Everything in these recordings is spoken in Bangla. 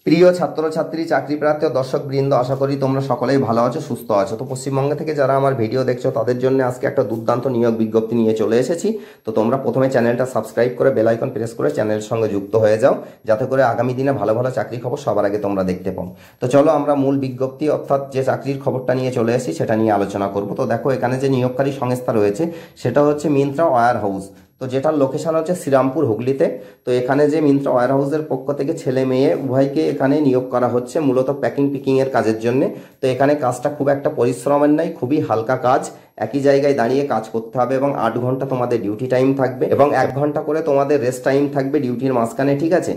প্রিয় ছাত্রছাত্রী, চাকরি প্রার্থী ও দর্শক বৃন্দ, আশা করি তোমরা সকলেই ভালো আছো, সুস্থ আছো। তো পশ্চিমবঙ্গ থেকে যারা আমার ভিডিও দেখছো তাদের জন্য আজকে একটা দুর্দান্ত নিয়োগ বিজ্ঞপ্তি নিয়ে চলে এসেছি। তো তোমরা প্রথমে চ্যানেলটা সাবস্ক্রাইব করে বেল আইকন প্রেস করে চ্যানেলের সঙ্গে যুক্ত হয়ে যাও, যাতে করে আগামী দিনে ভালো ভালো চাকরি খবর সবার আগে তোমরা দেখতে পাও। তো চলো আমরা মূল বিজ্ঞপ্তি অর্থাৎ যে চাকরির খবরটা নিয়ে চলে এসেছি সেটা নিয়ে আলোচনা করব। তো দেখো, এখানে যে নিয়োগকারী সংস্থা রয়েছে সেটা হচ্ছে মিন্ত্রা ওয়্যার হাউস। তো যেটার লোকেশন হচ্ছে শ্রীরামপুর, হুগলিতে। তো এখানে যে মিন্ত্রা ওয়্যার হাউসের পক্ষ থেকে ছেলে মেয়ে উভয়কে এখানে নিয়োগ করা হচ্ছে মূলত প্যাকিং পিকিং এর কাজের জন্য। তো এখানে কাজটা খুব একটা পরিশ্রমের নয়, খুবই হালকা কাজ। একই জায়গায় দাঁড়িয়ে কাজ করতে হবে এবং 8 ঘন্টা তোমাদের ডিউটি টাইম থাকবে এবং 1 ঘন্টা করে তোমাদের রেস্ট টাইম থাকবে ডিউটির মাঝখানে, ঠিক আছে।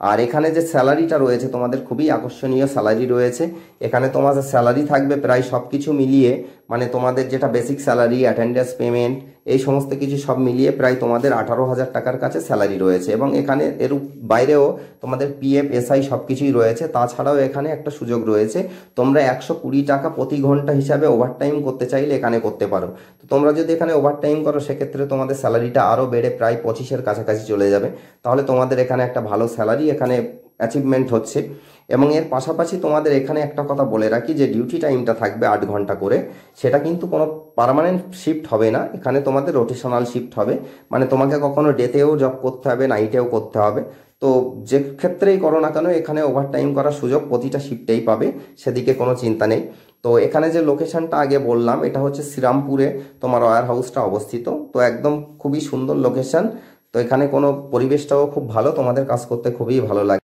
আর এখানে যে স্যালারিটা রয়েছে তোমাদের খুবই আকর্ষণীয় স্যালারি রয়েছে। এখানে তোমাদের স্যালারি থাকবে প্রায় সব কিছু মিলিয়ে, মানে তোমাদের যেটা বেসিক স্যালারি, অ্যাটেন্ডেন্স পেমেন্ট, এই সমস্ত কিছু সব মিলিয়ে প্রায় তোমাদের 18,000 টাকার কাছে স্যালারি রয়েছে। এবং এখানে এর বাইরেও তোমাদের পিএফ এসআই সব কিছুই রয়েছে। তাছাড়াও এখানে একটা সুযোগ রয়েছে, তোমরা 120 টাকা প্রতি ঘন্টা হিসাবে ওভারটাইম করতে চাইলে এখানে করতে পারো। তো তোমরা যদি এখানে ওভারটাইম করো সেক্ষেত্রে তোমাদের স্যালারিটা আরও বেড়ে প্রায় 25-এর কাছাকাছি চলে যাবে। তাহলে তোমাদের এখানে একটা ভালো স্যালারি এখানে অ্যাচিভমেন্ট হচ্ছে। এবং এর পাশাপাশি তোমাদের এখানে একটা কথা বলে রাখি, যে ডিউটি টাইমটা থাকবে 8 ঘন্টা করে, সেটা কিন্তু কোনো পার্মানেন্ট শিফট হবে না। এখানে তোমাদের রোটেশনাল শিফট হবে, মানে তোমাকে কখনো ডেতেও জব করতে হবে, নাইটেও করতে হবে। তো যে ক্ষেত্রেই করো না কেন এখানে ওভারটাইম করার সুযোগ প্রতিটা শিফটেই পাবে, সেদিকে কোনো চিন্তা নেই। তো এখানে যে লোকেশনটা আগে বললাম, এটা হচ্ছে শ্রীরামপুরে তোমার ওয়্যার হাউসটা অবস্থিত। তো একদম খুবই সুন্দর লোকেশন। তো এখানে কোনো পরিবেশটাও খুব ভালো, তোমাদের কাজ করতে খুবই ভালো লাগে।